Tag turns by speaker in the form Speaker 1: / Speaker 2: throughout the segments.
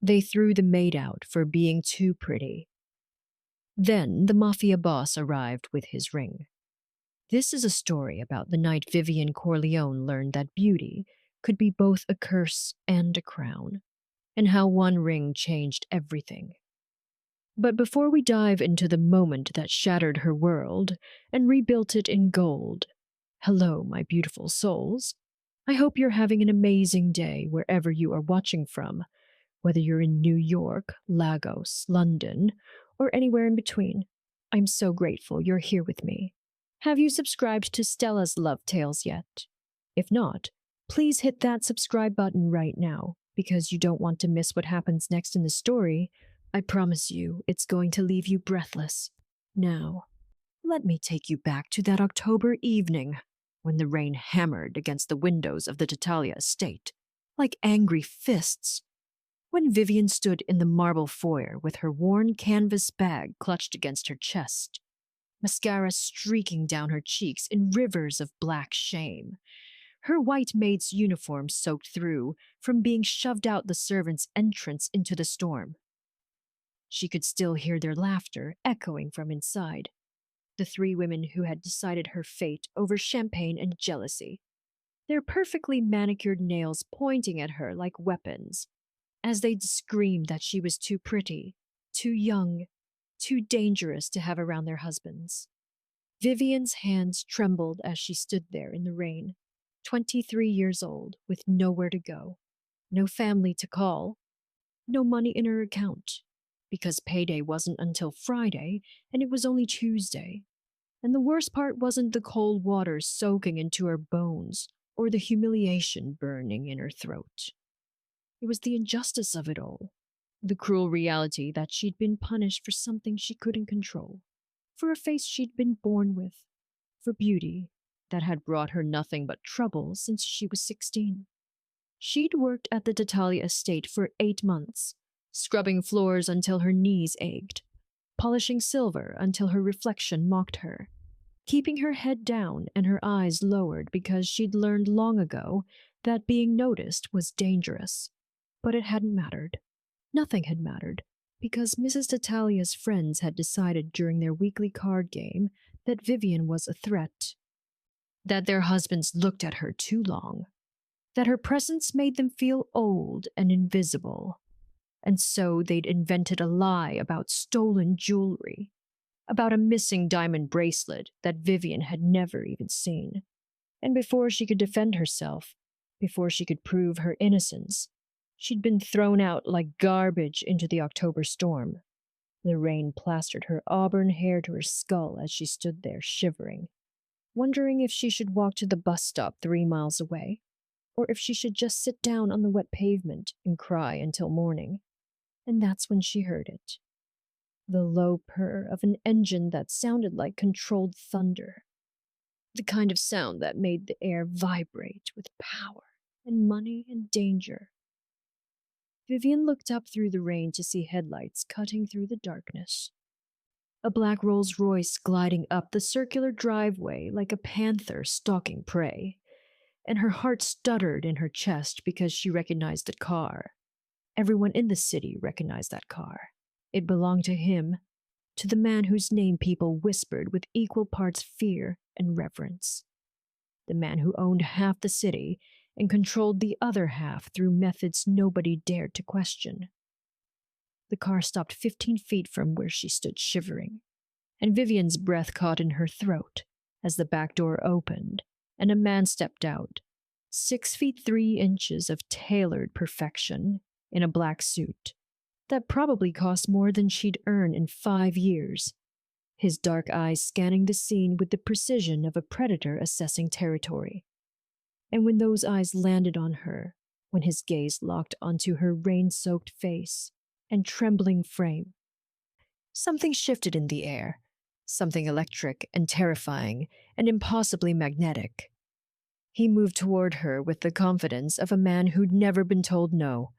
Speaker 1: They threw the maid out for being too pretty. Then the Mafia boss arrived with his ring. This is a story about the night Vivian Corleone learned that beauty could be both a curse and a crown, and how one ring changed everything. But before we dive into the moment that shattered her world and rebuilt it in gold, hello, my beautiful souls. I hope you're having an amazing day wherever you are watching from, whether you're in New York, Lagos, London, or anywhere in between. I'm so grateful you're here with me. Have you subscribed to Stella's Love Tales yet? If not, please hit that subscribe button right now, because you don't want to miss what happens next in the story. I promise you, it's going to leave you breathless. Now, let me take you back to that October evening, when the rain hammered against the windows of the Tattaglia estate, like angry fists. When Vivian stood in the marble foyer with her worn canvas bag clutched against her chest, mascara streaking down her cheeks in rivers of black shame, her white maid's uniform soaked through from being shoved out the servants' entrance into the storm. She could still hear their laughter echoing from inside, the three women who had decided her fate over champagne and jealousy, their perfectly manicured nails pointing at her like weapons, as they'd screamed that she was too pretty, too young, too dangerous to have around their husbands. Vivian's hands trembled as she stood there in the rain, 23 years old, with nowhere to go, no family to call, no money in her account, because payday wasn't until Friday and it was only Tuesday. And the worst part wasn't the cold water soaking into her bones or the humiliation burning in her throat. It was the injustice of it all, the cruel reality that she'd been punished for something she couldn't control, for a face she'd been born with, for beauty that had brought her nothing but trouble since she was 16. She'd worked at the Tattaglia estate for 8 months, scrubbing floors until her knees ached, polishing silver until her reflection mocked her, keeping her head down and her eyes lowered because she'd learned long ago that being noticed was dangerous. But it hadn't mattered. Nothing had mattered, because Mrs. Tattaglia's friends had decided during their weekly card game that Vivian was a threat, that their husbands looked at her too long, that her presence made them feel old and invisible. And so they'd invented a lie about stolen jewelry, about a missing diamond bracelet that Vivian had never even seen. And before she could defend herself, before she could prove her innocence, she'd been thrown out like garbage into the October storm. The rain plastered her auburn hair to her skull as she stood there shivering, wondering if she should walk to the bus stop 3 miles away, or if she should just sit down on the wet pavement and cry until morning. And that's when she heard it. The low purr of an engine that sounded like controlled thunder. The kind of sound that made the air vibrate with power and money and danger. Vivian looked up through the rain to see headlights cutting through the darkness. A black Rolls-Royce gliding up the circular driveway like a panther stalking prey, and her heart stuttered in her chest because she recognized the car. Everyone in the city recognized that car. It belonged to him, to the man whose name people whispered with equal parts fear and reverence. The man who owned half the city and controlled the other half through methods nobody dared to question. The car stopped 15 feet from where she stood shivering, and Vivian's breath caught in her throat as the back door opened and a man stepped out, 6 feet 3 inches of tailored perfection in a black suit that probably cost more than she'd earned in 5 years, his dark eyes scanning the scene with the precision of a predator assessing territory. And when those eyes landed on her, when his gaze locked onto her rain-soaked face and trembling frame, something shifted in the air, something electric and terrifying and impossibly magnetic. He moved toward her with the confidence of a man who'd never been told no,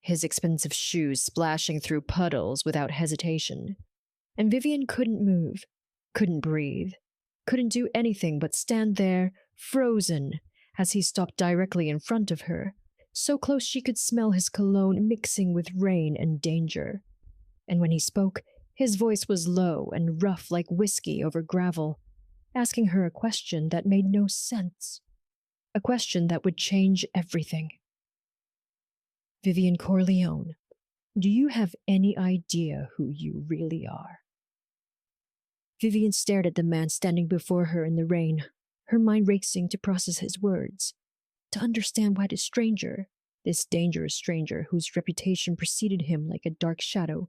Speaker 1: his expensive shoes splashing through puddles without hesitation. And Vivian couldn't move, couldn't breathe, couldn't do anything but stand there, frozen, as he stopped directly in front of her, so close she could smell his cologne mixing with rain and danger. And when he spoke, his voice was low and rough like whiskey over gravel, asking her a question that made no sense. A question that would change everything. Vivian Corleone, do you have any idea who you really are? Vivian stared at the man standing before her in the rain, her mind racing to process his words, to understand why this dangerous stranger whose reputation preceded him like a dark shadow,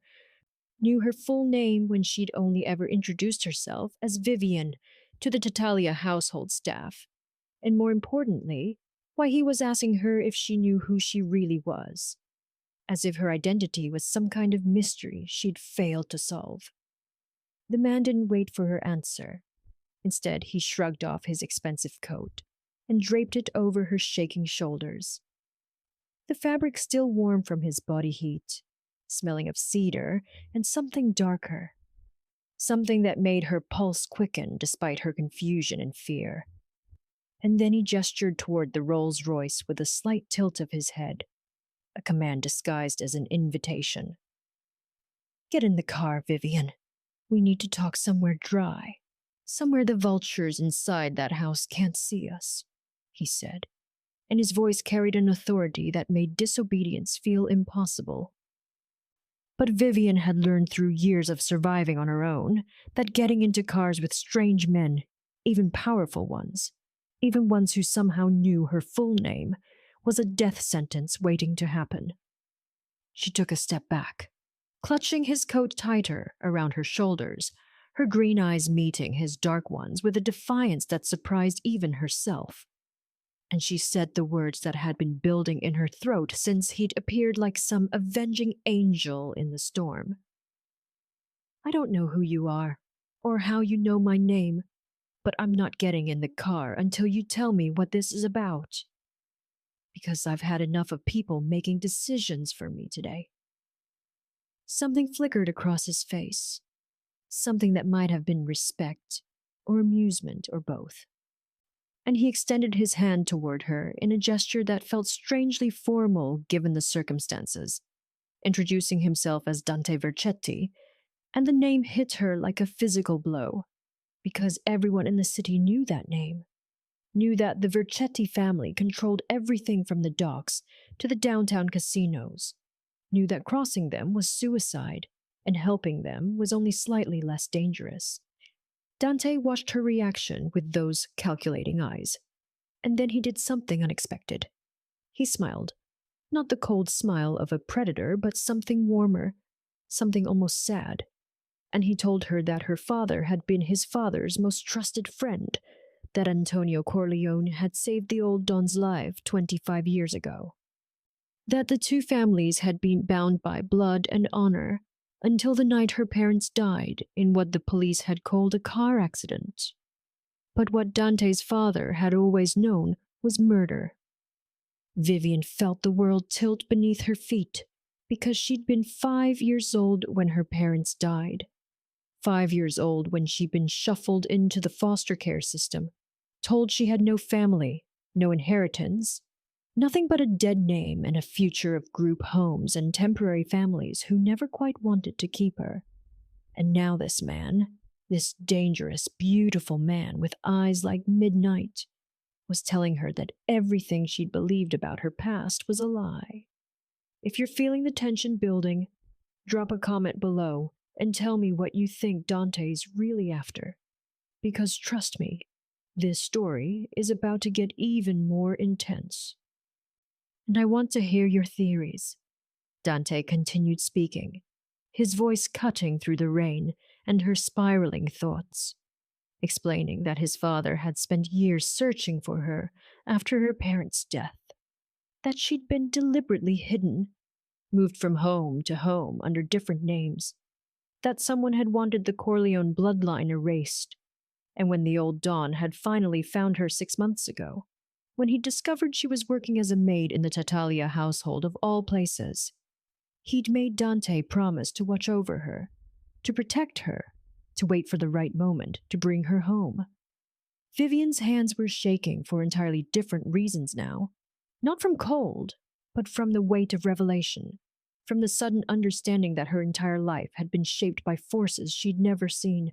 Speaker 1: knew her full name when she'd only ever introduced herself as Vivian to the Tattaglia household staff, and more importantly, why he was asking her if she knew who she really was, as if her identity was some kind of mystery she'd failed to solve. The man didn't wait for her answer. Instead, he shrugged off his expensive coat and draped it over her shaking shoulders. The fabric still warm from his body heat, smelling of cedar and something darker, something that made her pulse quicken despite her confusion and fear. And then he gestured toward the Rolls-Royce with a slight tilt of his head, a command disguised as an invitation. Get in the car, Vivian. We need to talk somewhere dry, somewhere the vultures inside that house can't see us, he said, and his voice carried an authority that made disobedience feel impossible. But Vivian had learned through years of surviving on her own that getting into cars with strange men, even powerful ones, even ones who somehow knew her full name, was a death sentence waiting to happen. She took a step back, clutching his coat tighter around her shoulders, her green eyes meeting his dark ones with a defiance that surprised even herself. And she said the words that had been building in her throat since he'd appeared like some avenging angel in the storm. I don't know who you are, or how you know my name, but I'm not getting in the car until you tell me what this is about. Because I've had enough of people making decisions for me today. Something flickered across his face, something that might have been respect, or amusement, or both. And he extended his hand toward her in a gesture that felt strangely formal given the circumstances, introducing himself as Dante Vercetti, and the name hit her like a physical blow, because everyone in the city knew that name, knew that the Vercetti family controlled everything from the docks to the downtown casinos, knew that crossing them was suicide, and helping them was only slightly less dangerous. Dante watched her reaction with those calculating eyes, and then he did something unexpected. He smiled, not the cold smile of a predator, but something warmer, something almost sad, and he told her that her father had been his father's most trusted friend, that Antonio Corleone had saved the old Don's life 25 years ago, that the two families had been bound by blood and honor, until the night her parents died in what the police had called a car accident. But what Dante's father had always known was murder. Vivian felt the world tilt beneath her feet because she'd been 5 years old when her parents died. 5 years old when she'd been shuffled into the foster care system, told she had no family, no inheritance, nothing but a dead name and a future of group homes and temporary families who never quite wanted to keep her. And now this man, this dangerous, beautiful man with eyes like midnight, was telling her that everything she'd believed about her past was a lie. If you're feeling the tension building, drop a comment below and tell me what you think Dante's really after. Because trust me, this story is about to get even more intense. And I want to hear your theories. Dante continued speaking, his voice cutting through the rain and her spiraling thoughts, explaining that his father had spent years searching for her after her parents' death, that she'd been deliberately hidden, moved from home to home under different names, that someone had wanted the Corleone bloodline erased, and when the old Don had finally found her 6 months ago, when he discovered she was working as a maid in the Tattaglia household of all places, he'd made Dante promise to watch over her, to protect her, to wait for the right moment to bring her home. Vivian's hands were shaking for entirely different reasons now. Not from cold, but from the weight of revelation, from the sudden understanding that her entire life had been shaped by forces she'd never seen,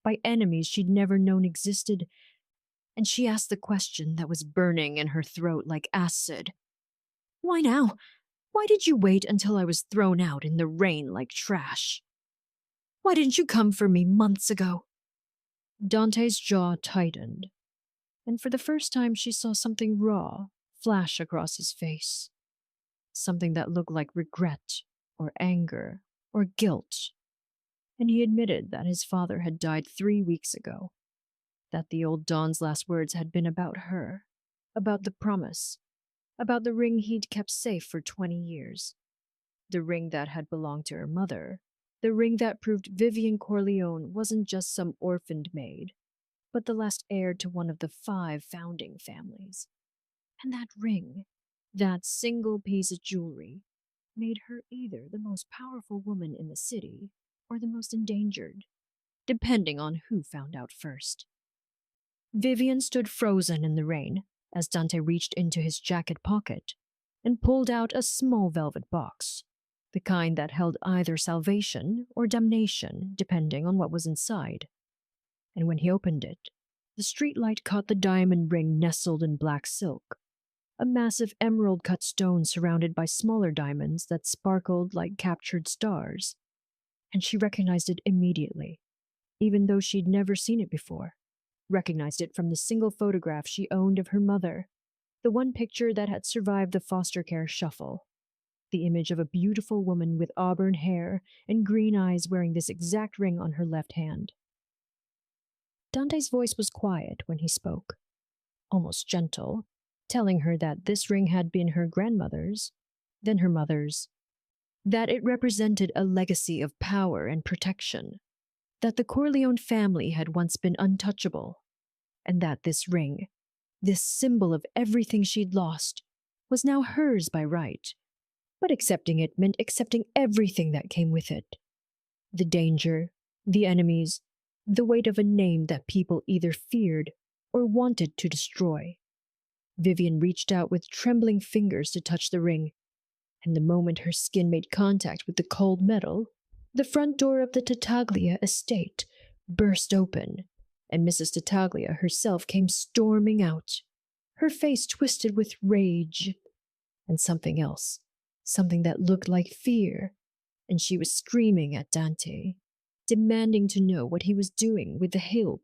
Speaker 1: by enemies she'd never known existed, and she asked the question that was burning in her throat like acid. Why now? Why did you wait until I was thrown out in the rain like trash? Why didn't you come for me months ago? Dante's jaw tightened, and for the first time she saw something raw flash across his face. Something that looked like regret, or anger, or guilt. And he admitted that his father had died 3 weeks ago, that the old Don's last words had been about her, about the promise, about the ring he'd kept safe for 20 years, the ring that had belonged to her mother, the ring that proved Vivian Corleone wasn't just some orphaned maid, but the last heir to one of the 5 founding families. And that ring, that single piece of jewelry, made her either the most powerful woman in the city or the most endangered, depending on who found out first. Vivian stood frozen in the rain as Dante reached into his jacket pocket and pulled out a small velvet box, the kind that held either salvation or damnation, depending on what was inside. And when he opened it, the streetlight caught the diamond ring nestled in black silk, a massive emerald-cut stone surrounded by smaller diamonds that sparkled like captured stars. And she recognized it immediately, even though she'd never seen it before. Recognized it from the single photograph she owned of her mother, the one picture that had survived the foster care shuffle. The image of a beautiful woman with auburn hair and green eyes wearing this exact ring on her left hand. Dante's voice was quiet when he spoke, almost gentle, telling her that this ring had been her grandmother's, then her mother's, that it represented a legacy of power and protection, that the Corleone family had once been untouchable, and that this ring, this symbol of everything she'd lost, was now hers by right. But accepting it meant accepting everything that came with it. The danger, the enemies, the weight of a name that people either feared or wanted to destroy. Vivian reached out with trembling fingers to touch the ring, and the moment her skin made contact with the cold metal, the front door of the Tattaglia estate burst open, and Mrs. Tattaglia herself came storming out, her face twisted with rage, and something else, something that looked like fear, and she was screaming at Dante, demanding to know what he was doing with the hilt,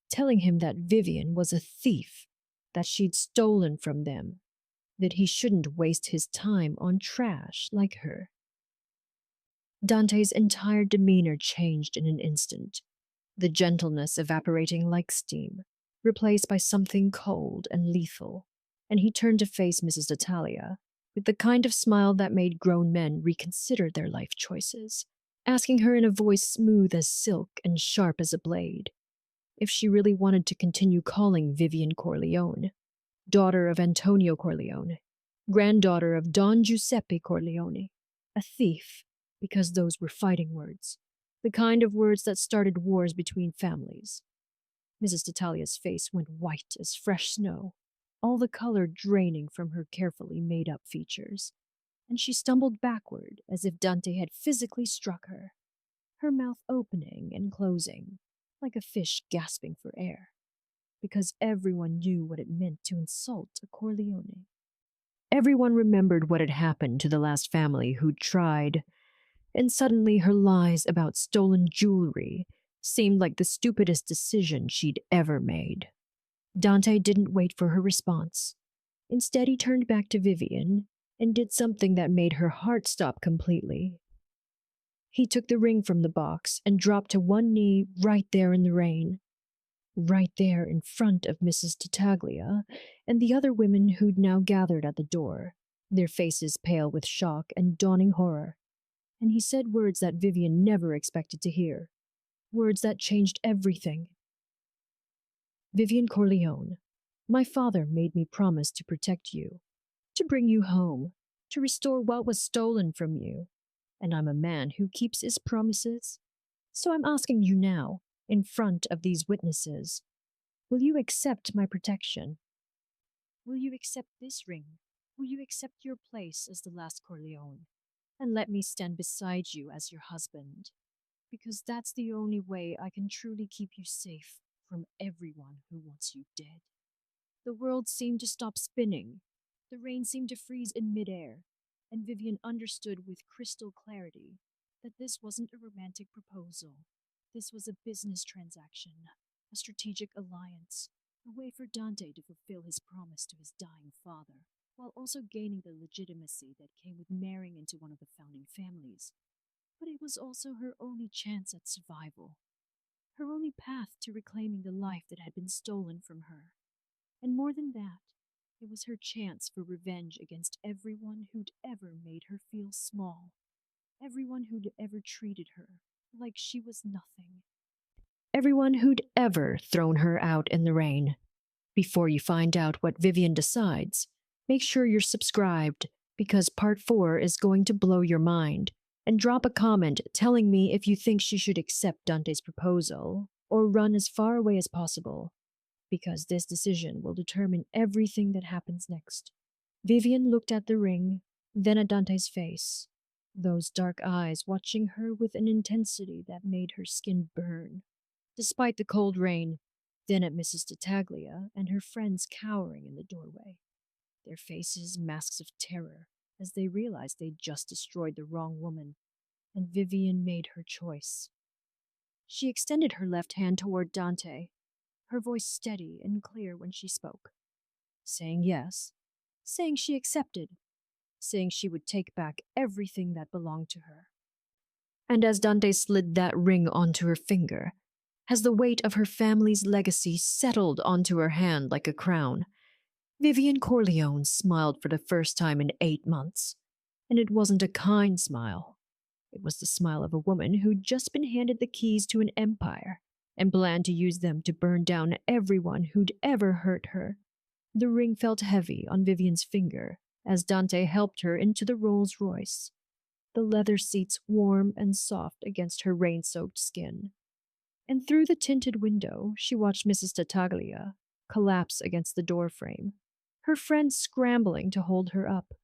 Speaker 1: telling him that Vivian was a thief, that she'd stolen from them, that he shouldn't waste his time on trash like her. Dante's entire demeanor changed in an instant, the gentleness evaporating like steam, replaced by something cold and lethal, and he turned to face Mrs. Tattaglia with the kind of smile that made grown men reconsider their life choices, asking her in a voice smooth as silk and sharp as a blade, if she really wanted to continue calling Vivian Corleone, daughter of Antonio Corleone, granddaughter of Don Giuseppe Corleone, a thief, because those were fighting words, the kind of words that started wars between families. Mrs. Tattaglia's face went white as fresh snow, all the color draining from her carefully made-up features, and she stumbled backward as if Dante had physically struck her, her mouth opening and closing, like a fish gasping for air, because everyone knew what it meant to insult a Corleone. Everyone remembered what had happened to the last family who'd tried, and suddenly her lies about stolen jewelry seemed like the stupidest decision she'd ever made. Dante didn't wait for her response. Instead, he turned back to Vivian and did something that made her heart stop completely. He took the ring from the box and dropped to one knee right there in the rain, right there in front of Mrs. Tattaglia and the other women who'd now gathered at the door, their faces pale with shock and dawning horror. And he said words that Vivian never expected to hear, words that changed everything. Vivian Corleone, my father made me promise to protect you, to bring you home, to restore what was stolen from you, and I'm a man who keeps his promises. So I'm asking you now, in front of these witnesses, will you accept my protection? Will you accept this ring? Will you accept your place as the last Corleone and let me stand beside you as your husband? Because that's the only way I can truly keep you safe from everyone who wants you dead. The world seemed to stop spinning. The rain seemed to freeze in midair, and Vivian understood with crystal clarity that this wasn't a romantic proposal. This was a business transaction, a strategic alliance, a way for Dante to fulfill his promise to his dying father, while also gaining the legitimacy that came with marrying into one of the founding families. But it was also her only chance at survival, her only path to reclaiming the life that had been stolen from her. And more than that, it was her chance for revenge against everyone who'd ever made her feel small, everyone who'd ever treated her like she was nothing, everyone who'd ever thrown her out in the rain. Before you find out what Vivian decides, make sure you're subscribed because part 4 is going to blow your mind. And drop a comment telling me if you think she should accept Dante's proposal or run as far away as possible, because this decision will determine everything that happens next. Vivian looked at the ring, then at Dante's face, those dark eyes watching her with an intensity that made her skin burn. Despite the cold rain, then at Mrs. Tattaglia and her friends cowering in the doorway, their faces masks of terror as they realized they'd just destroyed the wrong woman, and Vivian made her choice. She extended her left hand toward Dante, her voice steady and clear when she spoke, saying yes, saying she accepted, saying she would take back everything that belonged to her. And as Dante slid that ring onto her finger, as the weight of her family's legacy settled onto her hand like a crown, Vivian Corleone smiled for the first time in 8 months, and it wasn't a kind smile. It was the smile of a woman who'd just been handed the keys to an empire and planned to use them to burn down everyone who'd ever hurt her. The ring felt heavy on Vivian's finger as Dante helped her into the Rolls Royce, the leather seats warm and soft against her rain-soaked skin. And through the tinted window, she watched Mrs. Tattaglia collapse against the doorframe, her friends scrambling to hold her up,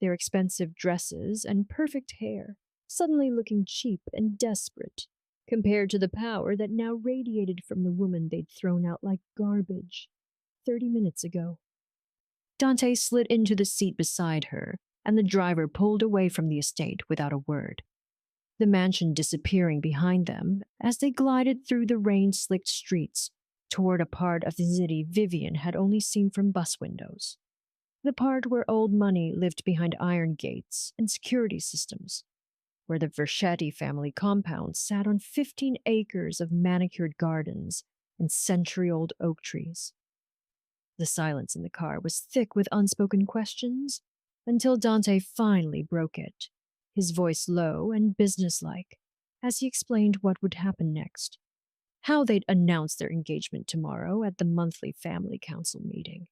Speaker 1: their expensive dresses and perfect hair suddenly looking cheap and desperate compared to the power that now radiated from the woman they'd thrown out like garbage 30 minutes ago. Dante slid into the seat beside her, and the driver pulled away from the estate without a word, the mansion disappearing behind them as they glided through the rain-slicked streets toward a part of the city Vivian had only seen from bus windows, the part where old money lived behind iron gates and security systems, where the Vercetti family compound sat on 15 acres of manicured gardens and century-old oak trees. The silence in the car was thick with unspoken questions until Dante finally broke it, his voice low and businesslike, as he explained what would happen next, how they'd announce their engagement tomorrow at the monthly family council meeting,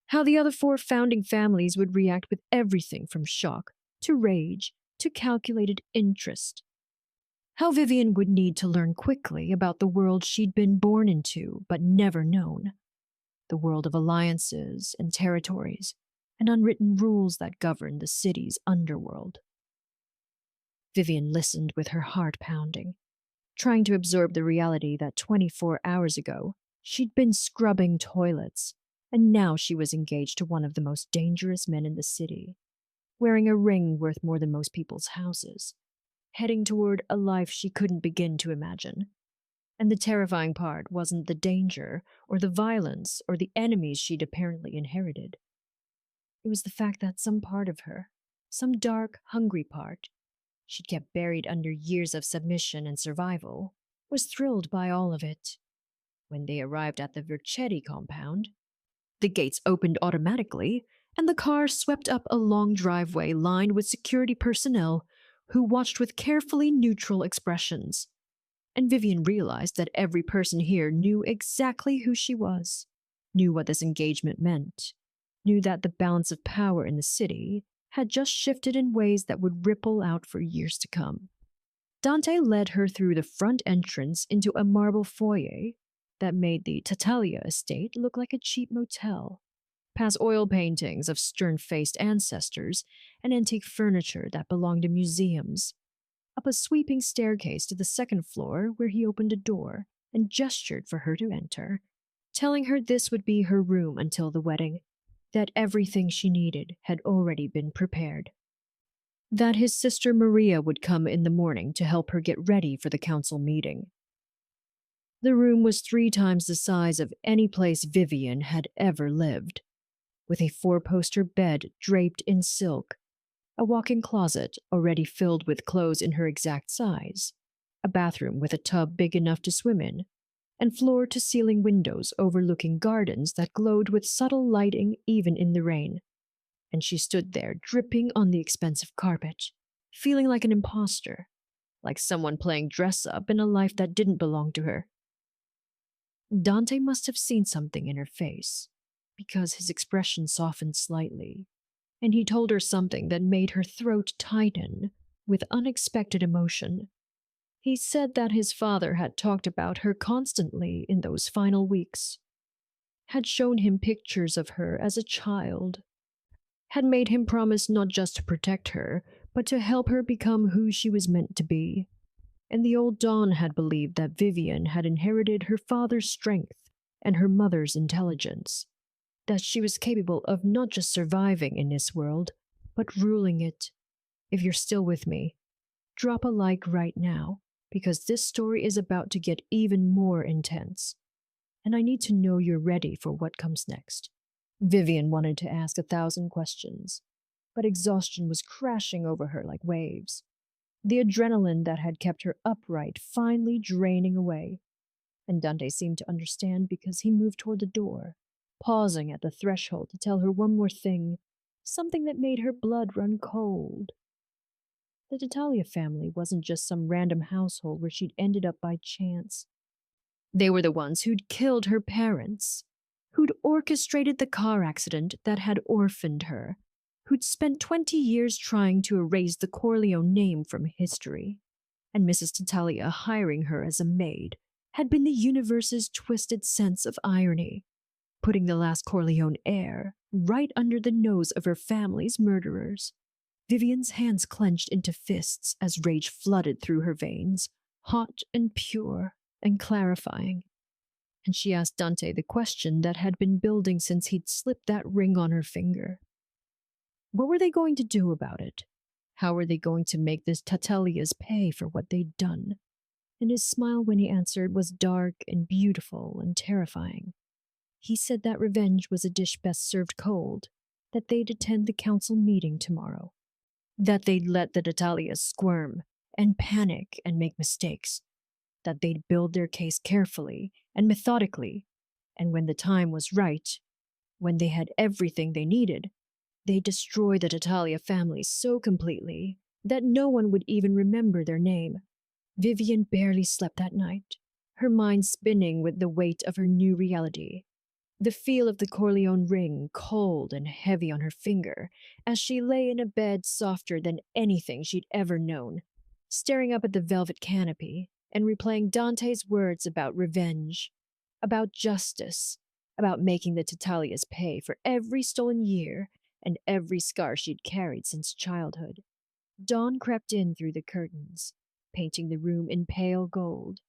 Speaker 1: how the other 4 founding families would react with everything from shock to rage to calculated interest, how Vivian would need to learn quickly about the world she'd been born into but never known, the world of alliances and territories and unwritten rules that govern the city's underworld. Vivian listened with her heart pounding, trying to absorb the reality that 24 hours ago she'd been scrubbing toilets, and now she was engaged to one of the most dangerous men in the city, wearing a ring worth more than most people's houses, heading toward a life she couldn't begin to imagine. And the terrifying part wasn't the danger or the violence or the enemies she'd apparently inherited. It was the fact that some part of her, some dark, hungry part, she'd kept buried under years of submission and survival, was thrilled by all of it. When they arrived at the Vercetti compound, the gates opened automatically, and the car swept up a long driveway lined with security personnel who watched with carefully neutral expressions. And Vivian realized that every person here knew exactly who she was, knew what this engagement meant, knew that the balance of power in the city had just shifted in ways that would ripple out for years to come. Dante led her through the front entrance into a marble foyer that made the Tattaglia estate look like a cheap motel. past oil paintings of stern-faced ancestors and antique furniture that belonged to museums, up a sweeping staircase to the second floor where he opened a door and gestured for her to enter, telling her this would be her room until the wedding, that everything she needed had already been prepared. That his sister Maria would come in the morning to help her get ready for the council meeting. The room was 3 times the size of any place Vivian had ever lived, with a 4-poster bed draped in silk, a walk-in closet already filled with clothes in her exact size, a bathroom with a tub big enough to swim in, and floor-to-ceiling windows overlooking gardens that glowed with subtle lighting even in the rain. And she stood there dripping on the expensive carpet, feeling like an imposter, like someone playing dress-up in a life that didn't belong to her. Dante must have seen something in her face, because his expression softened slightly, and he told her something that made her throat tighten with unexpected emotion. He said that his father had talked about her constantly in those final weeks, had shown him pictures of her as a child, had made him promise not just to protect her, but to help her become who she was meant to be. And the old Don had believed that Vivian had inherited her father's strength and her mother's intelligence, that she was capable of not just surviving in this world, but ruling it. If you're still with me, drop a like right now, because this story is about to get even more intense, and I need to know you're ready for what comes next. Vivian wanted to ask 1,000 questions, but exhaustion was crashing over her like waves, the adrenaline that had kept her upright finally draining away. And Dante seemed to understand because he moved toward the door, pausing at the threshold to tell her one more thing, something that made her blood run cold. The Tattaglia family wasn't just some random household where she'd ended up by chance. They were the ones who'd killed her parents, who'd orchestrated the car accident that had orphaned her, who'd spent 20 years trying to erase the Corleone name from history. And Mrs. Tattaglia hiring her as a maid had been the universe's twisted sense of irony, putting the last Corleone heir right under the nose of her family's murderers. Vivian's hands clenched into fists as rage flooded through her veins, hot and pure and clarifying. And she asked Dante the question that had been building since he'd slipped that ring on her finger. What were they going to do about it? How were they going to make the Tattaglias pay for what they'd done? And his smile when he answered was dark and beautiful and terrifying. He said that revenge was a dish best served cold, that they'd attend the council meeting tomorrow, that they'd let the Tattaglias squirm and panic and make mistakes, that they'd build their case carefully and methodically, and when the time was right, when they had everything they needed, they'd destroy the Tattaglia family so completely that no one would even remember their name. Vivian barely slept that night, her mind spinning with the weight of her new reality. The feel of the Corleone ring cold and heavy on her finger as she lay in a bed softer than anything she'd ever known, staring up at the velvet canopy and replaying Dante's words about revenge, about justice, about making the Tattaglias pay for every stolen year and every scar she'd carried since childhood. Dawn crept in through the curtains, painting the room in pale gold,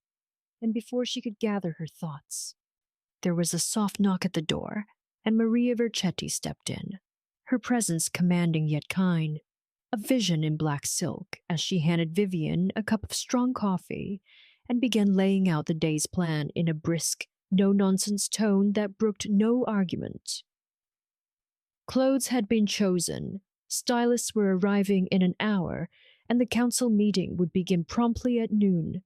Speaker 1: and before she could gather her thoughts, there was a soft knock at the door, and Maria Vercetti stepped in, her presence commanding yet kind, a vision in black silk as she handed Vivian a cup of strong coffee and began laying out the day's plan in a brisk, no-nonsense tone that brooked no argument. Clothes had been chosen, stylists were arriving in an hour, and the council meeting would begin promptly at noon,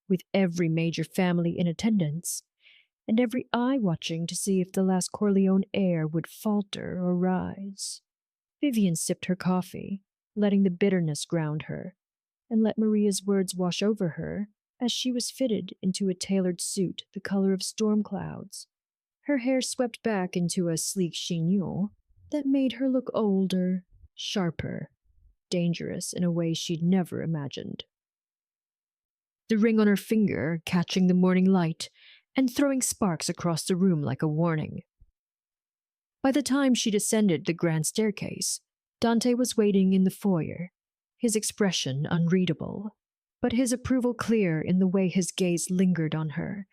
Speaker 1: with every major family in attendance, and every eye watching to see if the last Corleone heir would falter or rise. Vivian sipped her coffee, letting the bitterness ground her, and let Maria's words wash over her as she was fitted into a tailored suit the color of storm clouds, her hair swept back into a sleek chignon that made her look older, sharper, dangerous in a way she'd never imagined. The ring on her finger catching the morning light and throwing sparks across the room like a warning. By the time she descended the grand staircase, Dante was waiting in the foyer, his expression unreadable, but his approval clear in the way his gaze lingered on her,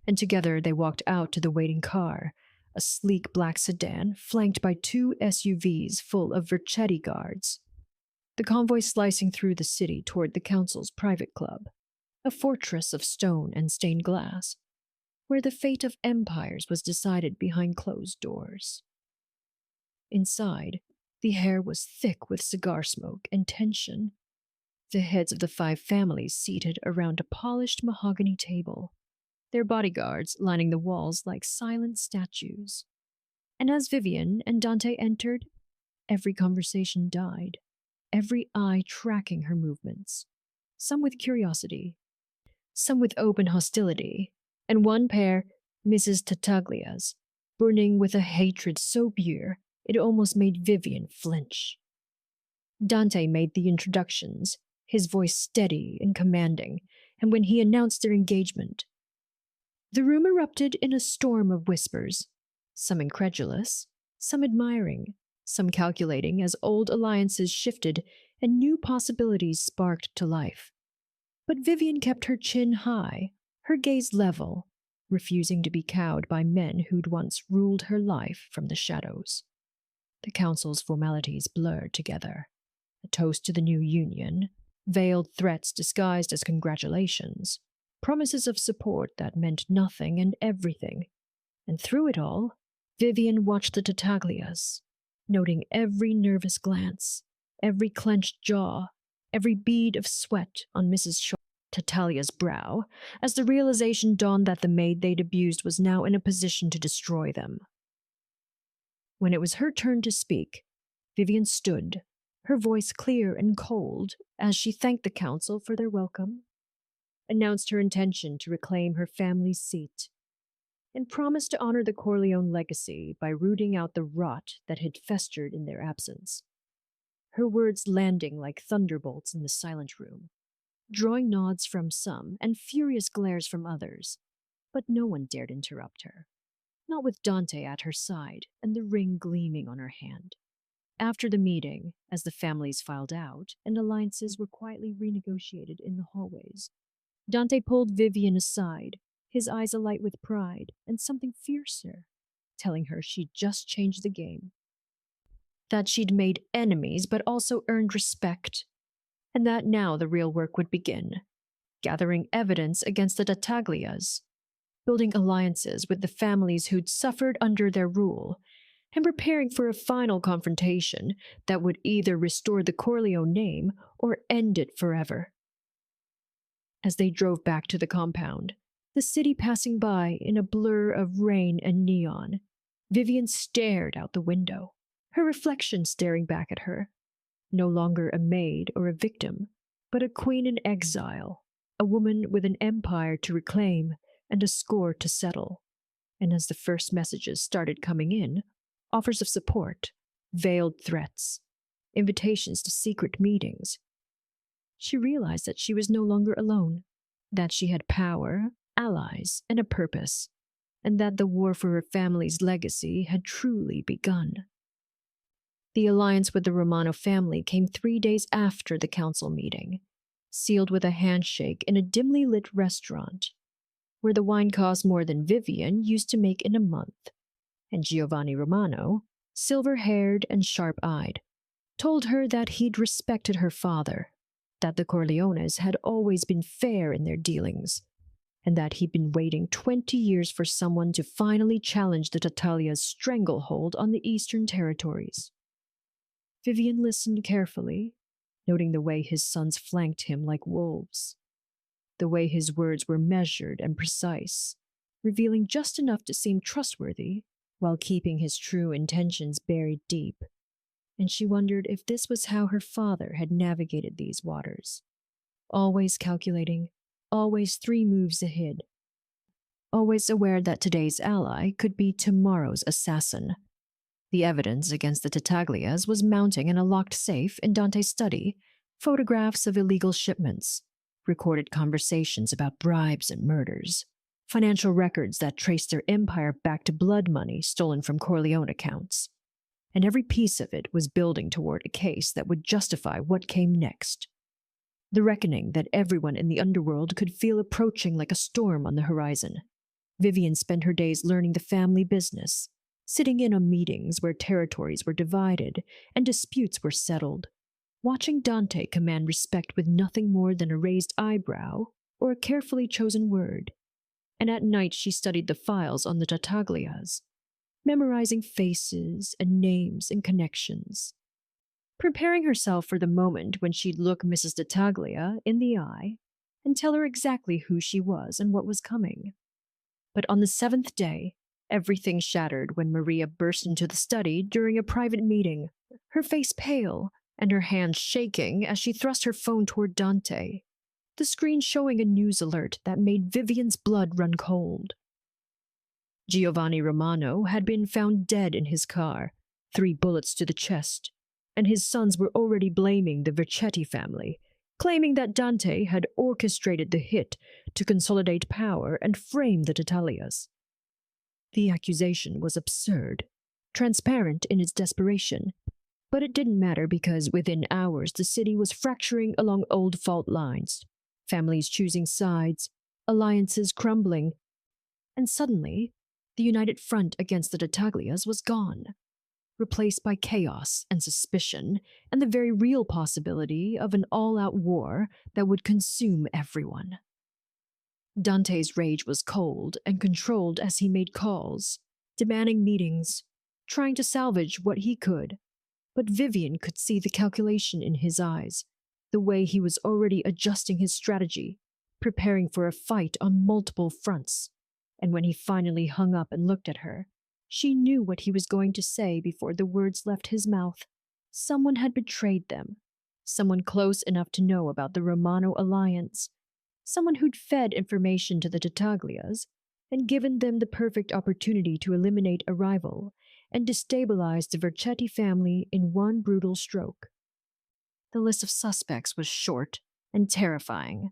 Speaker 1: and together they walked out to the waiting car, a sleek black sedan flanked by two SUVs full of Vercetti guards. The convoy slicing through the city toward the council's private club, a fortress of stone and stained glass, where the fate of empires was decided behind closed doors. Inside, the air was thick with cigar smoke and tension. The heads of the 5 families seated around a polished mahogany table, their bodyguards lining the walls like silent statues. And as Vivian and Dante entered, every conversation died, every eye tracking her movements, some with curiosity, some with open hostility, and one pair, Mrs. Tattaglia's, burning with a hatred so pure it almost made Vivian flinch. Dante made the introductions, his voice steady and commanding, and when he announced their engagement, the room erupted in a storm of whispers, some incredulous, some admiring, some calculating as old alliances shifted and new possibilities sparked to life. But Vivian kept her chin high, her gaze level, refusing to be cowed by men who'd once ruled her life from the shadows. The council's formalities blurred together. A toast to the new union, veiled threats disguised as congratulations, promises of support that meant nothing and everything. And through it all, Vivian watched the Tattaglias, noting every nervous glance, every clenched jaw, every bead of sweat on Mrs. Tattaglia's brow, as the realization dawned that the maid they'd abused was now in a position to destroy them. When it was her turn to speak, Vivian stood, her voice clear and cold, as she thanked the council for their welcome, announced her intention to reclaim her family's seat, and promised to honor the Corleone legacy by rooting out the rot that had festered in their absence. Her words landing like thunderbolts in the silent room, drawing nods from some and furious glares from others, but no one dared interrupt her, not with Dante at her side and the ring gleaming on her hand. After the meeting, as the families filed out and alliances were quietly renegotiated in the hallways, Dante pulled Vivian aside, his eyes alight with pride and something fiercer, telling her she'd just changed the game. That she'd made enemies but also earned respect, and that now the real work would begin, gathering evidence against the Tattaglias, building alliances with the families who'd suffered under their rule, and preparing for a final confrontation that would either restore the Corleone name or end it forever. As they drove back to the compound, the city passing by in a blur of rain and neon, Vivian stared out the window, her reflection staring back at her, no longer a maid or a victim, but a queen in exile, a woman with an empire to reclaim and a score to settle. And as the first messages started coming in, offers of support, veiled threats, invitations to secret meetings, she realized that she was no longer alone, that she had power, allies, and a purpose, and that the war for her family's legacy had truly begun. The alliance with the Romano family came 3 days after the council meeting, sealed with a handshake in a dimly lit restaurant, where the wine cost more than Vivian used to make in a month, and Giovanni Romano, silver-haired and sharp-eyed, told her that he'd respected her father, that the Corleones had always been fair in their dealings, and that he'd been waiting 20 years for someone to finally challenge the Tattaglia's stranglehold on the eastern territories. Vivian listened carefully, noting the way his sons flanked him like wolves, the way his words were measured and precise, revealing just enough to seem trustworthy while keeping his true intentions buried deep. And she wondered if this was how her father had navigated these waters, always calculating, always 3 moves ahead, always aware that today's ally could be tomorrow's assassin. The evidence against the Tattaglias was mounting in a locked safe in Dante's study, photographs of illegal shipments, recorded conversations about bribes and murders, Financial records that traced their empire back to blood money stolen from Corleone accounts. And every piece of it was building toward a case that would justify what came next. The reckoning that everyone in the underworld could feel approaching like a storm on the horizon. Vivian spent her days learning the family business, sitting in on meetings where territories were divided and disputes were settled, watching Dante command respect with nothing more than a raised eyebrow or a carefully chosen word. And at night she studied the files on the Tattaglias, memorizing faces and names and connections, preparing herself for the moment when she'd look Mrs. Tattaglia in the eye and tell her exactly who she was and what was coming. But on the seventh day, everything shattered when Maria burst into the study during a private meeting, her face pale and her hands shaking as she thrust her phone toward Dante, the screen showing a news alert that made Vivian's blood run cold. Giovanni Romano had been found dead in his car, 3 bullets to the chest, and his sons were already blaming the Vercetti family, claiming that Dante had orchestrated the hit to consolidate power and frame the Tattaglias. The accusation was absurd, transparent in its desperation, but it didn't matter because within hours the city was fracturing along old fault lines, families choosing sides, alliances crumbling, and suddenly the united front against the Tattaglias was gone, replaced by chaos and suspicion and the very real possibility of an all-out war that would consume everyone. Dante's rage was cold and controlled as he made calls, demanding meetings, trying to salvage what he could. But Vivian could see the calculation in his eyes, the way he was already adjusting his strategy, preparing for a fight on multiple fronts. And when he finally hung up and looked at her, she knew what he was going to say before the words left his mouth. Someone had betrayed them. Someone close enough to know about the Romano alliance. Someone who'd fed information to the Tattaglias and given them the perfect opportunity to eliminate a rival and destabilize the Vercetti family in one brutal stroke. The list of suspects was short and terrifying,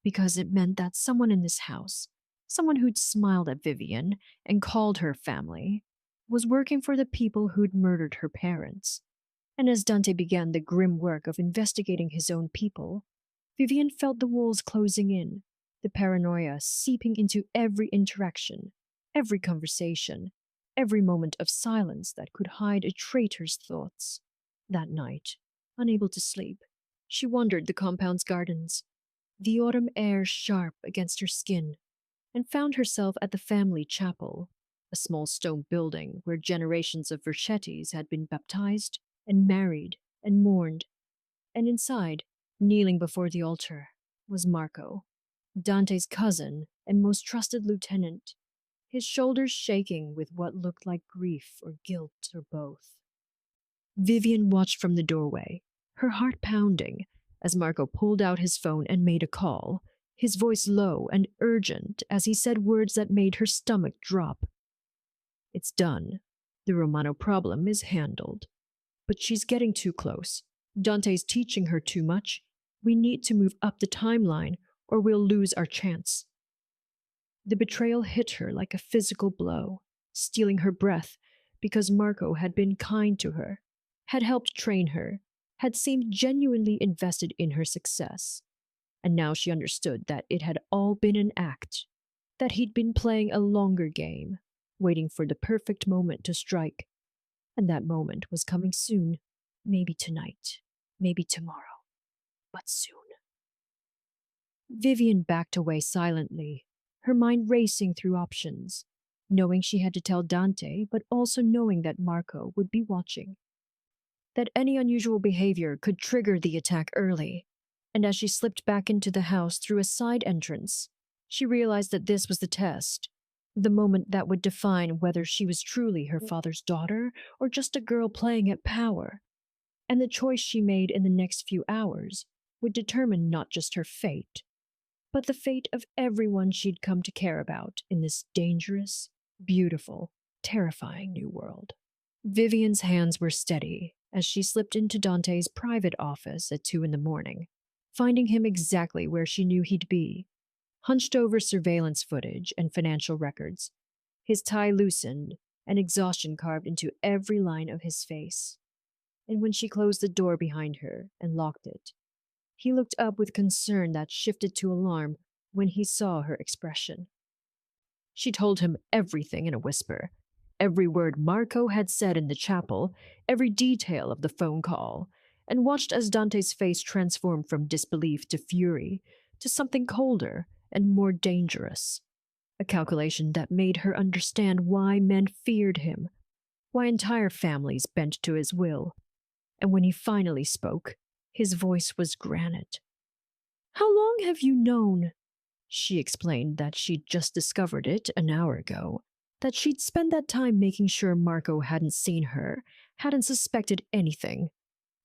Speaker 1: because it meant that someone in this house, someone who'd smiled at Vivian and called her family, was working for the people who'd murdered her parents. And as Dante began the grim work of investigating his own people, Vivian felt the walls closing in, the paranoia seeping into every interaction, every conversation, every moment of silence that could hide a traitor's thoughts. That night, unable to sleep, she wandered the compound's gardens, the autumn air sharp against her skin, and found herself at the family chapel, a small stone building where generations of Vercettis had been baptized and married and mourned. And inside, kneeling before the altar, was Marco, Dante's cousin and most trusted lieutenant, his shoulders shaking with what looked like grief or guilt or both. Vivian watched from the doorway, her heart pounding, as Marco pulled out his phone and made a call, his voice low and urgent as he said words that made her stomach drop. "It's done. The Romano problem is handled. But she's getting too close. Dante's teaching her too much. We need to move up the timeline or we'll lose our chance." The betrayal hit her like a physical blow, stealing her breath because Marco had been kind to her, had helped train her, had seemed genuinely invested in her success. And now she understood that it had all been an act, that he'd been playing a longer game, waiting for the perfect moment to strike. And that moment was coming soon, maybe tonight, maybe tomorrow, but soon. Vivian backed away silently, her mind racing through options, knowing she had to tell Dante, but also knowing that Marco would be watching, that any unusual behavior could trigger the attack early. And as she slipped back into the house through a side entrance, she realized that this was the test, the moment that would define whether she was truly her father's daughter or just a girl playing at power. And the choice she made in the next few hours would determine not just her fate, but the fate of everyone she'd come to care about in this dangerous, beautiful, terrifying new world. Vivian's hands were steady as she slipped into Dante's private office at 2 in the morning, finding him exactly where she knew he'd be, hunched over surveillance footage and financial records, his tie loosened and exhaustion carved into every line of his face. And when she closed the door behind her and locked it, he looked up with concern that shifted to alarm when he saw her expression. She told him everything in a whisper. Every word Marco had said in the chapel, every detail of the phone call, and watched as Dante's face transformed from disbelief to fury to something colder and more dangerous. A calculation that made her understand why men feared him, why entire families bent to his will. And when he finally spoke, his voice was granite. "How long have you known?" She explained that she'd just discovered it an hour ago, that she'd spent that time making sure Marco hadn't seen her, hadn't suspected anything.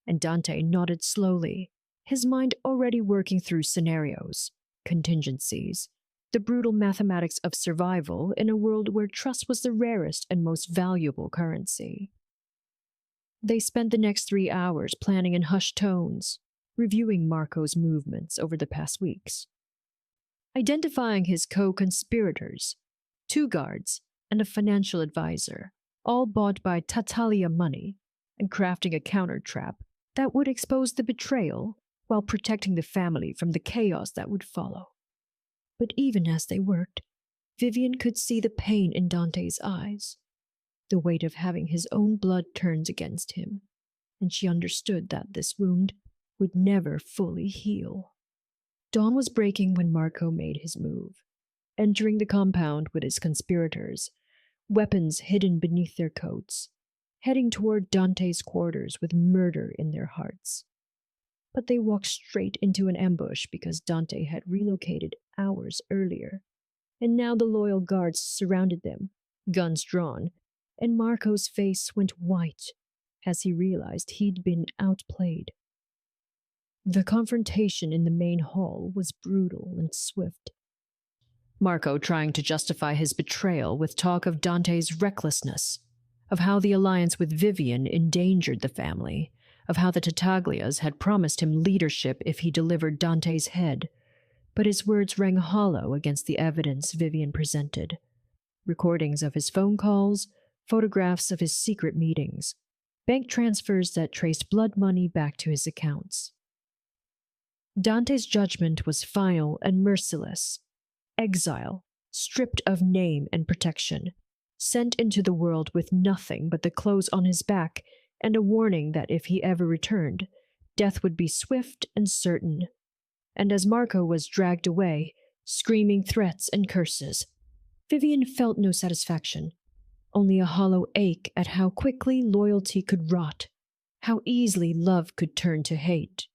Speaker 1: And Dante nodded slowly, his mind already working through scenarios, contingencies, the brutal mathematics of survival in a world where trust was the rarest and most valuable currency. They spent the next 3 hours planning in hushed tones, reviewing Marco's movements over the past weeks, identifying his co-conspirators, 2 guards, and a financial advisor, all bought by Tattaglia money, and crafting a counter-trap that would expose the betrayal while protecting the family from the chaos that would follow. But even as they worked, Vivian could see the pain in Dante's eyes, the weight of having his own blood turned against him, and she understood that this wound would never fully heal. Dawn was breaking when Marco made his move, entering the compound with his conspirators, weapons hidden beneath their coats, heading toward Dante's quarters with murder in their hearts. But they walked straight into an ambush because Dante had relocated hours earlier, and now the loyal guards surrounded them, guns drawn, and Marco's face went white as he realized he'd been outplayed. The confrontation in the main hall was brutal and swift. Marco trying to justify his betrayal with talk of Dante's recklessness, of how the alliance with Vivian endangered the family, of how the Tattaglias had promised him leadership if he delivered Dante's head, but his words rang hollow against the evidence Vivian presented. Recordings of his phone calls, photographs of his secret meetings, bank transfers that traced blood money back to his accounts. Dante's judgment was final and merciless. Exile, stripped of name and protection, sent into the world with nothing but the clothes on his back and a warning that if he ever returned, death would be swift and certain. And as Marco was dragged away, screaming threats and curses, Vivian felt no satisfaction, only a hollow ache at how quickly loyalty could rot, how easily love could turn to hate.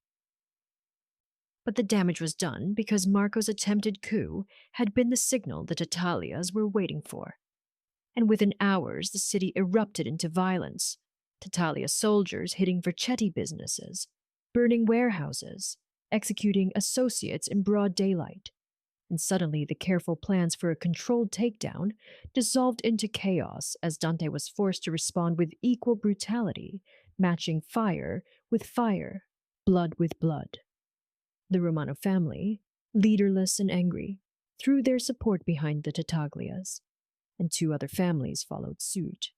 Speaker 1: But the damage was done because Marco's attempted coup had been the signal the Tattaglias were waiting for. And within hours the city erupted into violence, Tattaglia soldiers hitting Vercetti businesses, burning warehouses, executing associates in broad daylight. And suddenly the careful plans for a controlled takedown dissolved into chaos as Dante was forced to respond with equal brutality, matching fire with fire, blood with blood. The Romano family, leaderless and angry, threw their support behind the Tattaglias, and 2 other families followed suit,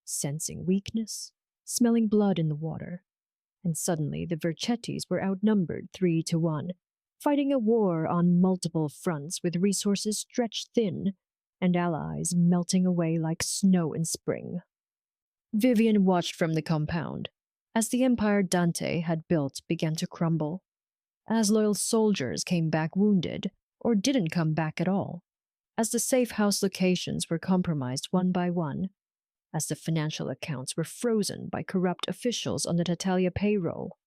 Speaker 1: sensing weakness, smelling blood in the water. And suddenly the Vercettis were outnumbered 3-1, fighting a war on multiple fronts with resources stretched thin and allies melting away like snow in spring. Vivian watched from the compound as the empire Dante had built began to crumble, as loyal soldiers came back wounded or didn't come back at all, as the safe house locations were compromised one by one, as the financial accounts were frozen by corrupt officials on the Tattaglia payroll,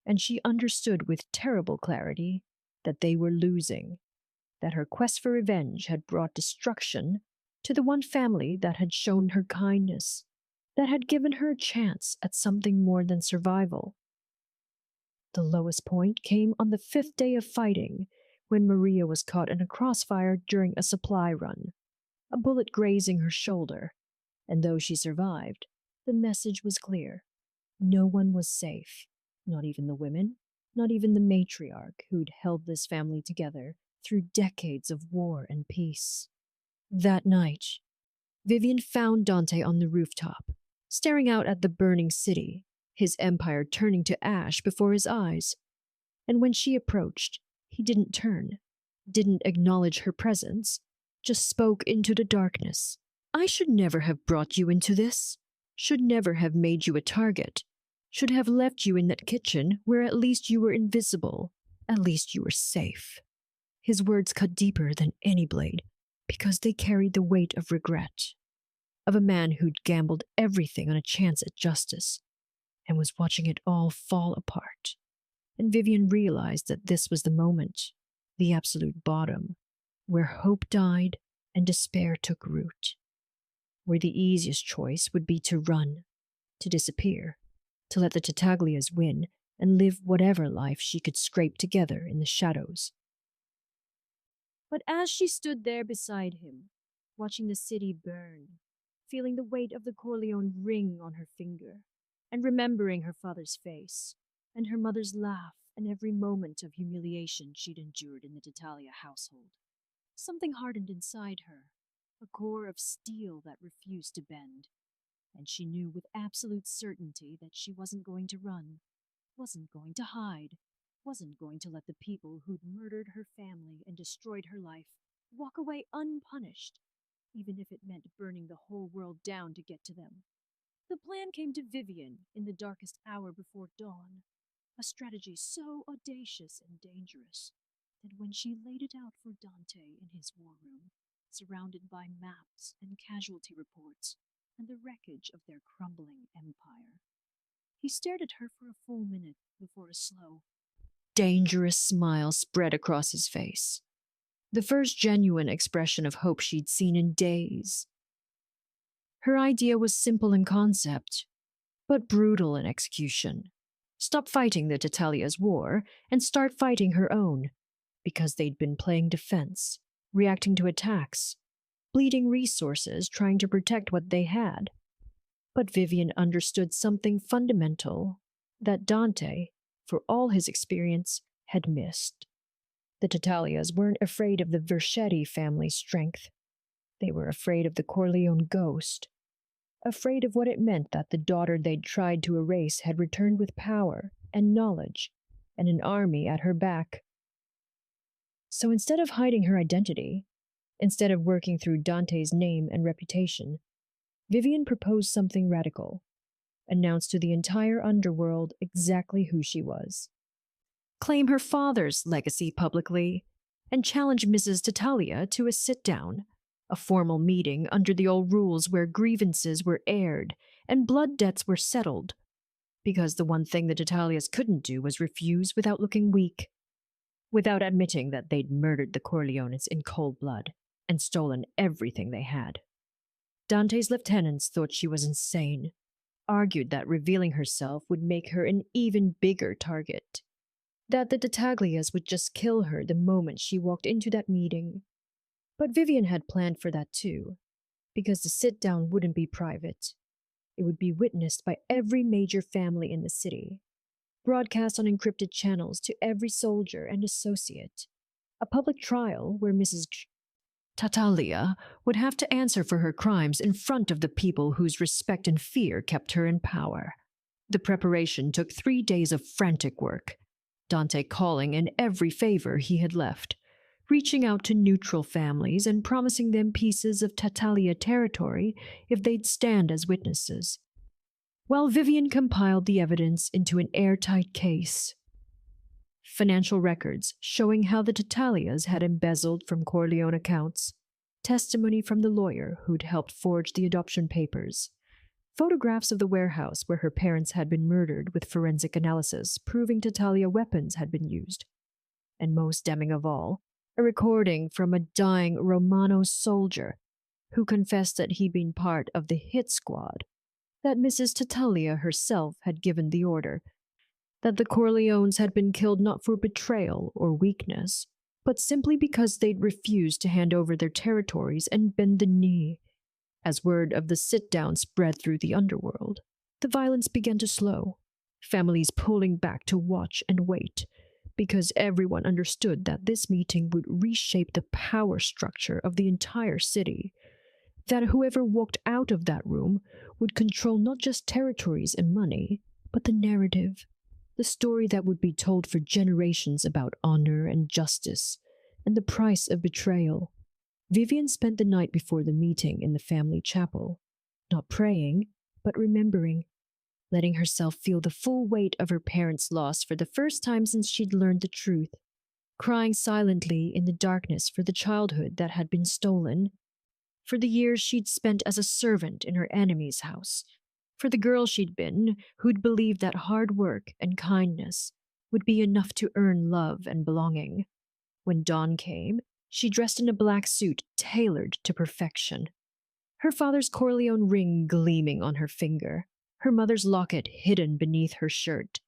Speaker 1: and she understood with terrible clarity that they were losing, that her quest for revenge had brought destruction to the one family that had shown her kindness, that had given her a chance at something more than survival. The lowest point came on the 5th day of fighting, when Maria was caught in a crossfire during a supply run, a bullet grazing her shoulder, and though she survived, the message was clear. No one was safe, not even the women, not even the matriarch who'd held this family together through decades of war and peace. That night, Vivian found Dante on the rooftop, staring out at the burning city, his empire turning to ash before his eyes. And when she approached, he didn't turn, didn't acknowledge her presence, just spoke into the darkness. I should never have brought you into this, should never have made you a target, should have left you in that kitchen where at least you were invisible, at least you were safe. His words cut deeper than any blade, because they carried the weight of regret, of a man who'd gambled everything on a chance at justice, and was watching it all fall apart. And Vivian realized that this was the moment, the absolute bottom, where hope died and despair took root, where the easiest choice would be to run, to disappear, to let the Tattaglias win and live whatever life she could scrape together in the shadows. But as she stood there beside him, watching the city burn, feeling the weight of the Corleone ring on her finger, and remembering her father's face, and her mother's laugh, and every moment of humiliation she'd endured in the Tattaglia household, something hardened inside her, a core of steel that refused to bend, and she knew with absolute certainty that she wasn't going to run, wasn't going to hide, wasn't going to let the people who'd murdered her family and destroyed her life walk away unpunished, even if it meant burning the whole world down to get to them. The plan came to Vivian in the darkest hour before dawn, a strategy so audacious and dangerous that when she laid it out for Dante in his war room, surrounded by maps and casualty reports and the wreckage of their crumbling empire, he stared at her for a full minute before a slow, dangerous smile spread across his face, the first genuine expression of hope she'd seen in days. Her idea was simple in concept, but brutal in execution. Stop fighting the Tattaglia's war and start fighting her own, because they'd been playing defense, reacting to attacks, bleeding resources trying to protect what they had. But Vivian understood something fundamental that Dante, for all his experience, had missed. The Tattaglias weren't afraid of the Vercetti family's strength. They were afraid of the Corleone ghost, afraid of what it meant that the daughter they'd tried to erase had returned with power and knowledge and an army at her back. So instead of hiding her identity, instead of working through Dante's name and reputation, Vivian proposed something radical, announced to the entire underworld exactly who she was. Claim her father's legacy publicly, and challenge Mrs. Tattaglia to a sit-down, a formal meeting under the old rules where grievances were aired and blood debts were settled, because the one thing the Tattaglias couldn't do was refuse without looking weak, without admitting that they'd murdered the Corleones in cold blood and stolen everything they had. Dante's lieutenants thought she was insane, argued that revealing herself would make her an even bigger target, that the Tattaglias would just kill her the moment she walked into that meeting. But Vivian had planned for that too, because the sit-down wouldn't be private. It would be witnessed by every major family in the city, broadcast on encrypted channels to every soldier and associate, a public trial where Mrs. Tattaglia would have to answer for her crimes in front of the people whose respect and fear kept her in power. The preparation took 3 days of frantic work, Dante calling in every favor he had left, reaching out to neutral families and promising them pieces of Tattaglia territory if they'd stand as witnesses, while Vivian compiled the evidence into an airtight case. Financial records showing how the Tattaglias had embezzled from Corleone accounts, testimony from the lawyer who'd helped forge the adoption papers, photographs of the warehouse where her parents had been murdered with forensic analysis proving Tattaglia weapons had been used, and most damning of all, a recording from a dying Romano soldier who confessed that he'd been part of the hit squad, that Mrs. Tattaglia herself had given the order, that the Corleones had been killed not for betrayal or weakness, but simply because they'd refused to hand over their territories and bend the knee. As word of the sit-down spread through the underworld, the violence began to slow, families pulling back to watch and wait, because everyone understood that this meeting would reshape the power structure of the entire city, that whoever walked out of that room would control not just territories and money, but the narrative, the story that would be told for generations about honor and justice, and the price of betrayal. Vivian spent the night before the meeting in the family chapel, not praying, but remembering, letting herself feel the full weight of her parents' loss for the first time since she'd learned the truth, crying silently in the darkness for the childhood that had been stolen, for the years she'd spent as a servant in her enemy's house, for the girl she'd been who'd believed that hard work and kindness would be enough to earn love and belonging. When dawn came, she dressed in a black suit tailored to perfection, her father's Corleone ring gleaming on her finger, her mother's locket hidden beneath her shirt.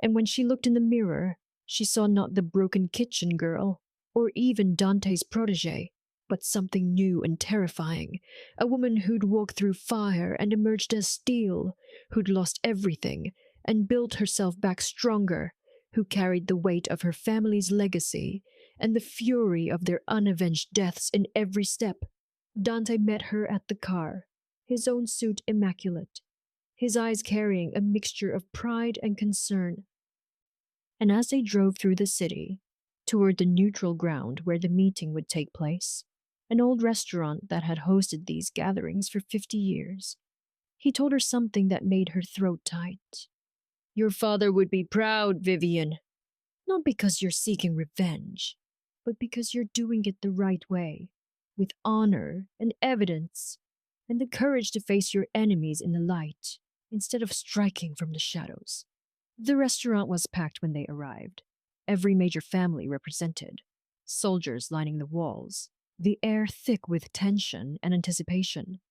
Speaker 1: And when she looked in the mirror, she saw not the broken kitchen girl, or even Dante's protege, but something new and terrifying, a woman who'd walked through fire and emerged as steel, who'd lost everything and built herself back stronger, who carried the weight of her family's legacy and the fury of their unavenged deaths in every step. Dante met her at the car, his own suit immaculate, his eyes carrying a mixture of pride and concern. And as they drove through the city, toward the neutral ground where the meeting would take place, an old restaurant that had hosted these gatherings for 50 years, he told her something that made her throat tight. "Your father would be proud, Vivian. Not because you're seeking revenge, but because you're doing it the right way, with honor and evidence, and the courage to face your enemies in the light, instead of striking from the shadows." The restaurant was packed when they arrived, every major family represented, soldiers lining the walls, the air thick with tension and anticipation.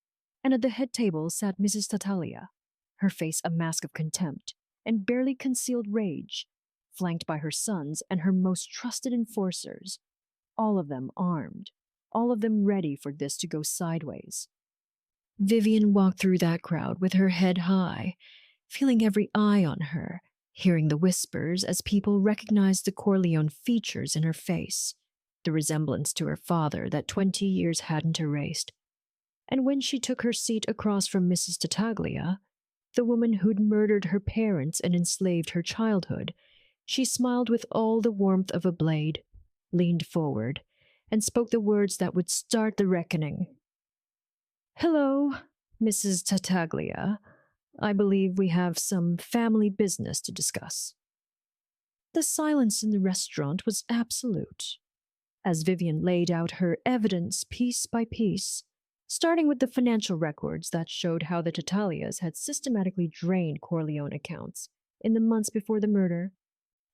Speaker 1: And at the head table sat Mrs. Tattaglia, her face a mask of contempt and barely concealed rage, flanked by her sons and her most trusted enforcers, all of them armed, all of them ready for this to go sideways. Vivian walked through that crowd with her head high, feeling every eye on her, hearing the whispers as people recognized the Corleone features in her face, the resemblance to her father that 20 years hadn't erased. And when she took her seat across from Mrs. Tattaglia, the woman who'd murdered her parents and enslaved her childhood, she smiled with all the warmth of a blade, leaned forward, and spoke the words that would start the reckoning. "Hello, Mrs. Tattaglia. I believe we have some family business to discuss." The silence in the restaurant was absolute, as Vivian laid out her evidence piece by piece, starting with the financial records that showed how the Tattaglias had systematically drained Corleone accounts in the months before the murder,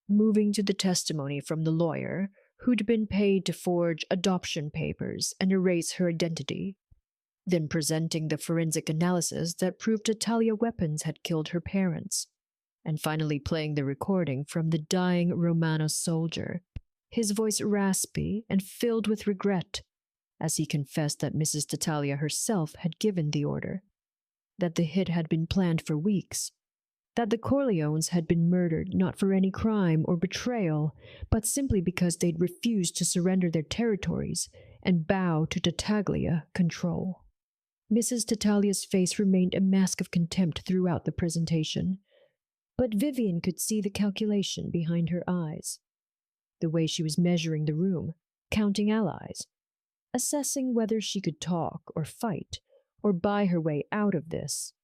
Speaker 1: moving to the testimony from the lawyer who'd been paid to forge adoption papers and erase her identity, then presenting the forensic analysis that proved Tattaglia weapons had killed her parents, and finally playing the recording from the dying Romano soldier, his voice raspy and filled with regret, as he confessed that Mrs. Tattaglia herself had given the order, that the hit had been planned for weeks, that the Corleones had been murdered not for any crime or betrayal, but simply because they'd refused to surrender their territories and bow to Tattaglia control. Mrs. Tattaglia's face remained a mask of contempt throughout the presentation, but Vivian could see the calculation behind her eyes, the way she was measuring the room, counting allies, assessing whether she could talk or fight or buy her way out of this.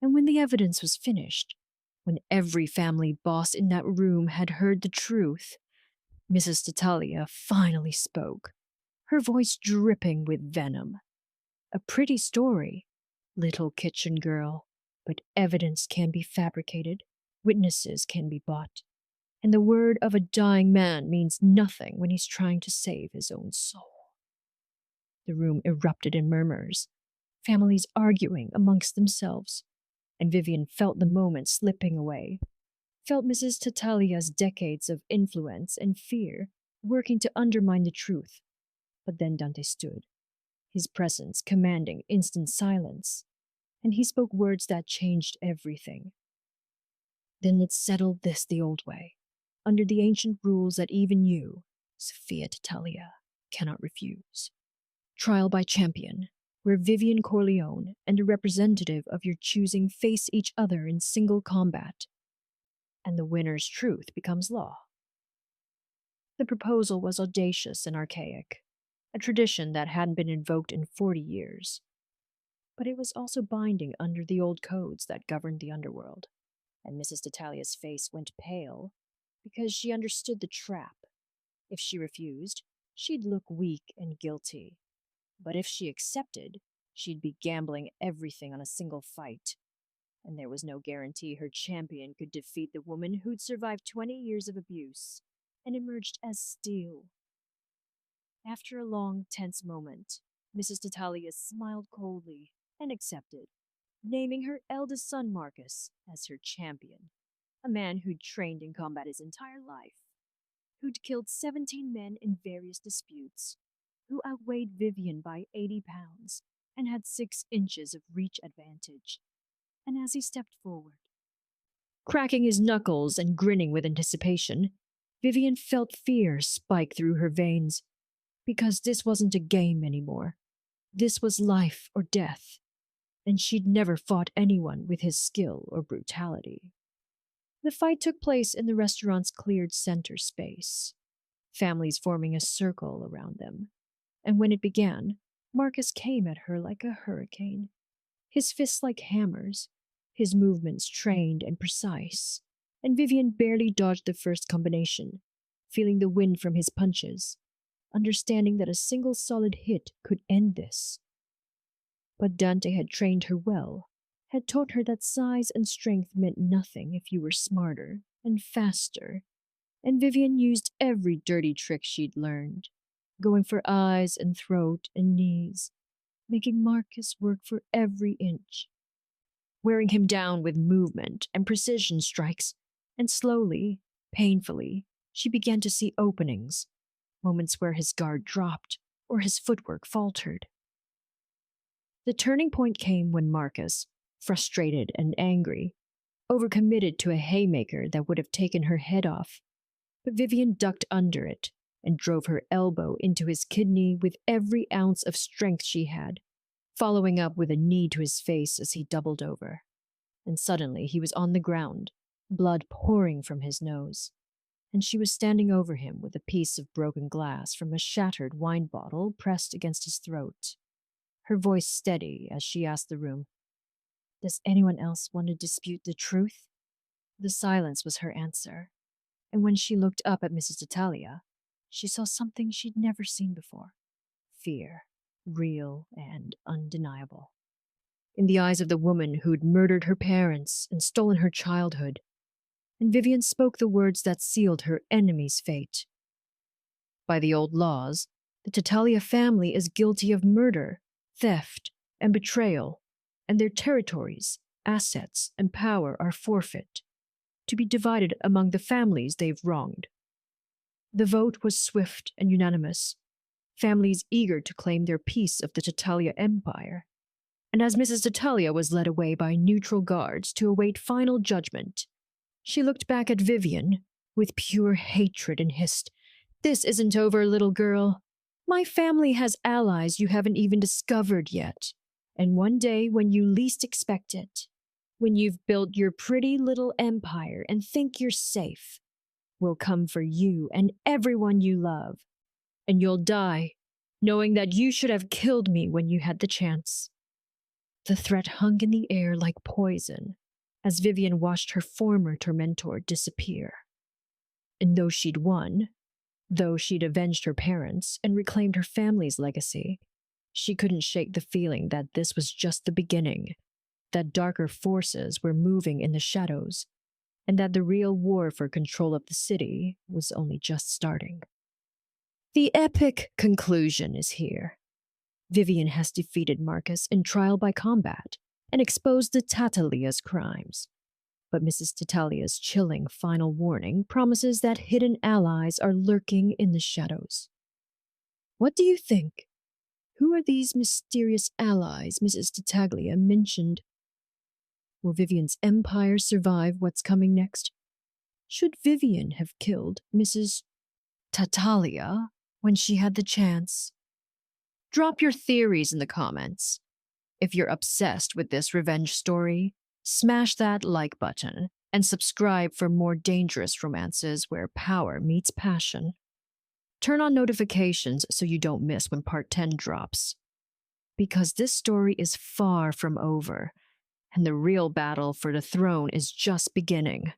Speaker 1: And when the evidence was finished, when every family boss in that room had heard the truth, Mrs. Tattaglia finally spoke, her voice dripping with venom. "A pretty story, little kitchen girl, but evidence can be fabricated, witnesses can be bought, and the word of a dying man means nothing when he's trying to save his own soul." The room erupted in murmurs, families arguing amongst themselves, and Vivian felt the moment slipping away, felt Mrs. Tattaglia's decades of influence and fear working to undermine the truth. But then Dante stood, his presence commanding instant silence, and he spoke words that changed everything. "Then let's settle this the old way. under the ancient rules that even you, Sophia Tattaglia, cannot refuse. Trial by champion, where Vivian Corleone and a representative of your choosing face each other in single combat, and the winner's truth becomes law. The proposal was audacious and archaic, a tradition that hadn't been invoked in 40 years. But it was also binding under the old codes that governed the underworld, and Mrs. Tattaglia's face went pale because she understood the trap. If she refused, she'd look weak and guilty. But if she accepted, she'd be gambling everything on a single fight. And there was no guarantee her champion could defeat the woman who'd survived 20 years of abuse and emerged as steel. After a long, tense moment, Mrs. Tattaglia smiled coldly and accepted, naming her eldest son Marcus as her champion, a man who'd trained in combat his entire life, who'd killed 17 men in various disputes, who outweighed Vivian by 80 pounds and had 6 inches of reach advantage. And as he stepped forward, cracking his knuckles and grinning with anticipation, Vivian felt fear spike through her veins, because this wasn't a game anymore. This was life or death, and she'd never fought anyone with his skill or brutality. The fight took place in the restaurant's cleared center space, families forming a circle around them. And when it began, Marcus came at her like a hurricane, his fists like hammers, his movements trained and precise, and Vivian barely dodged the first combination, feeling the wind from his punches, understanding that a single solid hit could end this. But Dante had trained her well, had taught her that size and strength meant nothing if you were smarter and faster, and Vivian used every dirty trick she'd learned, going for eyes and throat and knees, making Marcus work for every inch, wearing him down with movement and precision strikes, and slowly, painfully, she began to see openings, moments where his guard dropped or his footwork faltered. The turning point came when Marcus, frustrated and angry, overcommitted to a haymaker that would have taken her head off, but Vivian ducked under it and drove her elbow into his kidney with every ounce of strength she had, following up with a knee to his face as he doubled over. And suddenly he was on the ground, blood pouring from his nose, and she was standing over him with a piece of broken glass from a shattered wine bottle pressed against his throat, her voice steady as she asked the room, "Does anyone else want to dispute the truth?" The silence was her answer, and when she looked up at Mrs. Tattaglia, she saw something she'd never seen before: fear, real and undeniable. In the eyes of the woman who'd murdered her parents and stolen her childhood, and Vivian spoke the words that sealed her enemy's fate. By the old laws, the Tattaglia family is guilty of murder, theft, and betrayal, and their territories, assets, and power are forfeit, to be divided among the families they've wronged. The vote was swift and unanimous, families eager to claim their piece of the Tattaglia empire. And as Mrs. Tattaglia was led away by neutral guards to await final judgment, she looked back at Vivian with pure hatred and hissed, "This isn't over, little girl. My family has allies you haven't even discovered yet. And one day when you least expect it, when you've built your pretty little empire and think you're safe, will come for you and everyone you love. And you'll die, knowing that you should have killed me when you had the chance." The threat hung in the air like poison as Vivian watched her former tormentor disappear. And though she'd won, though she'd avenged her parents and reclaimed her family's legacy, she couldn't shake the feeling that this was just the beginning, that darker forces were moving in the shadows, and that the real war for control of the city was only just starting. The epic conclusion is here. Vivian has defeated Marcus in trial by combat and exposed the Tattaglia's crimes. But Mrs. Tattaglia's chilling final warning promises that hidden allies are lurking in the shadows. What do you think? Who are these mysterious allies Mrs. Tattaglia mentioned? Will Vivian's empire survive what's coming next? Should Vivian have killed Mrs. Tattaglia when she had the chance? Drop your theories in the comments. If you're obsessed with this revenge story, smash that like button and subscribe for more dangerous romances where power meets passion. Turn on notifications so you don't miss when part 10 drops. Because this story is far from over, and the real battle for the throne is just beginning.